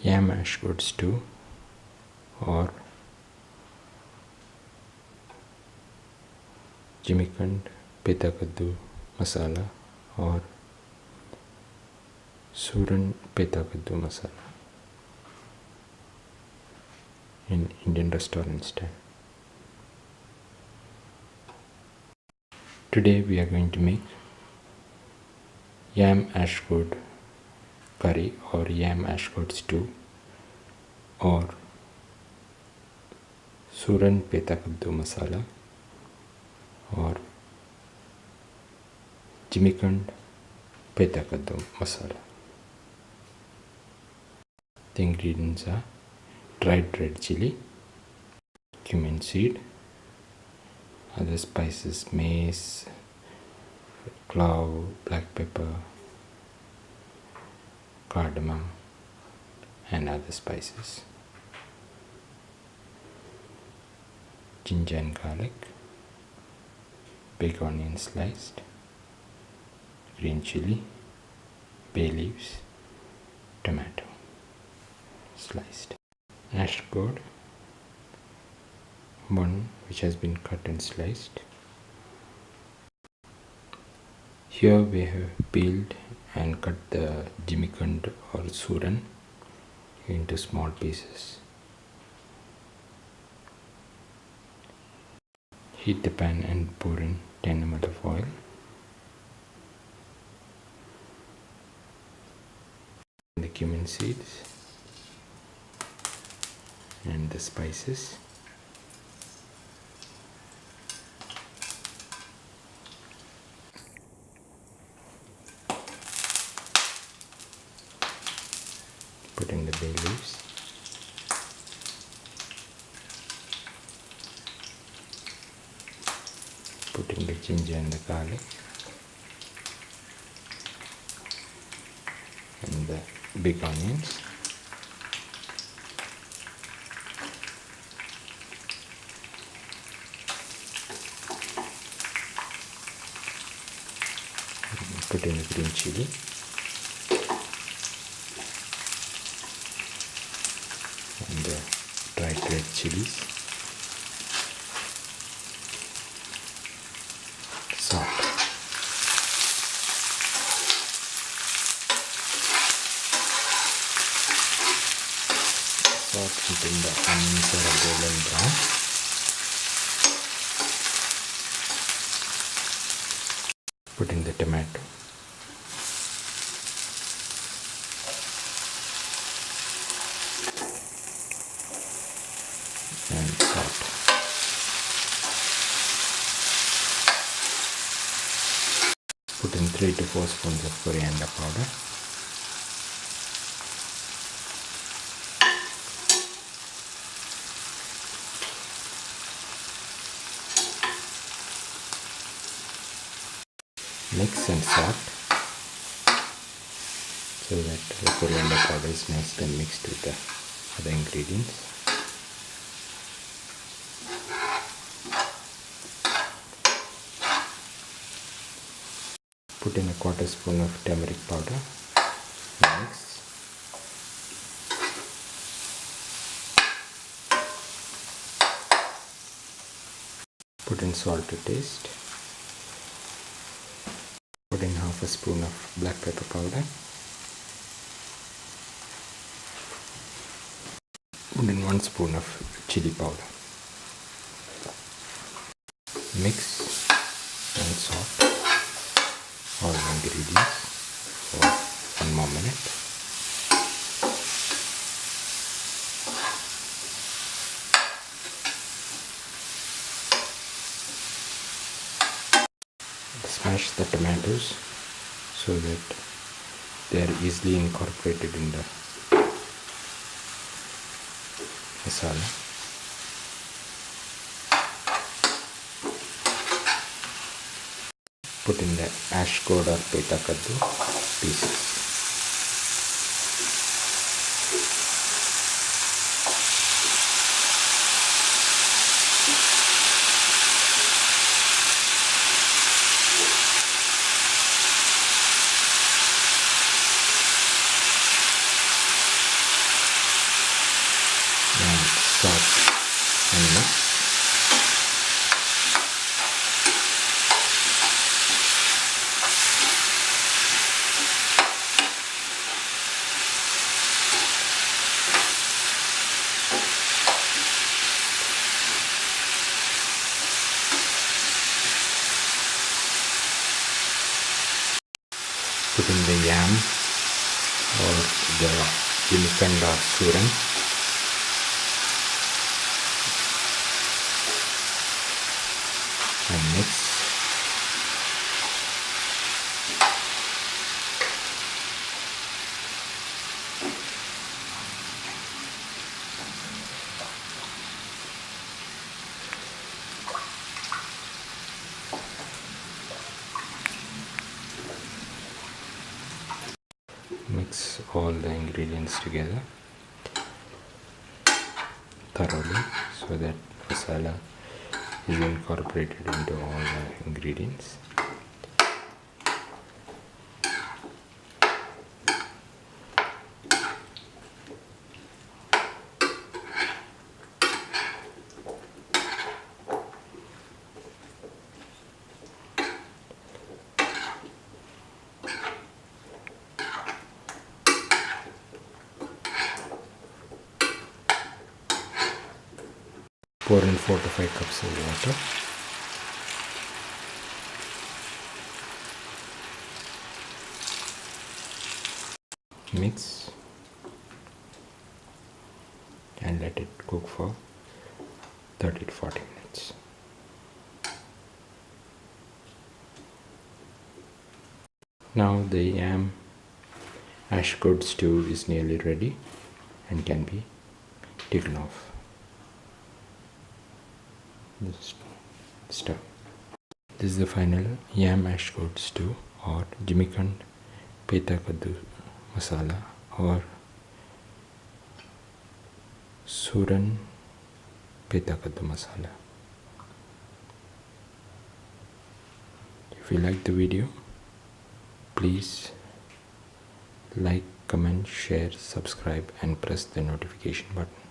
Yam Ash gourd stew or Jimikand Petha kaddu masala or Suran Petha kaddu masala in Indian restaurant style. Today we are going to make Yam Ash gourd curry or Yam Ash gourd stew or Suran Petha kaddu masala or Jimikand Petha kaddu masala. The ingredients are dried red chili, cumin seed, other spices, mace, clove, black pepper, cardamom and other spices, ginger and garlic, big onion sliced, green chili, bay leaves, tomato sliced, ash gourd, one which has been cut and sliced. Here we have peeled and cut the Jimikand or Suran into small pieces. Heat the pan and pour in 10 ml of oil. The cumin seeds and the spices. Put in the bay leaves. Put in the ginger and the garlic and the big onions. Put in the green chili. And the dried red chilies, salt, until the onions are golden brown. Put in the tomato. And salt. Put in 3 to 4 spoons of coriander powder. Mix and salt so that the coriander powder is nicely mixed with the other ingredients. Put in a quarter spoon of turmeric powder. Mix. Put in salt to taste. Put in half a spoon of black pepper powder. Put in 1 spoon of chili powder. Mix and salt all the ingredients for 1 more minute. Smash the tomatoes so that they are easily incorporated in the masala. Put in the ash gourd or petha kaddu pieces. put in the yam or the Jimikand or Suran. And mix. Mix all the ingredients together thoroughly so that masala is incorporated into all the ingredients. Pour in 4 to 5 cups of water. Mix and let it cook for 30 to 40 minutes. Now the yam ash gourd stew is nearly ready and can be taken off the stove. This is the final yam ash gourd stew or Jimikand Petha kaddu masala or Suran Petha kaddu masala. If you like the video, please like, comment, share, subscribe and press the notification button.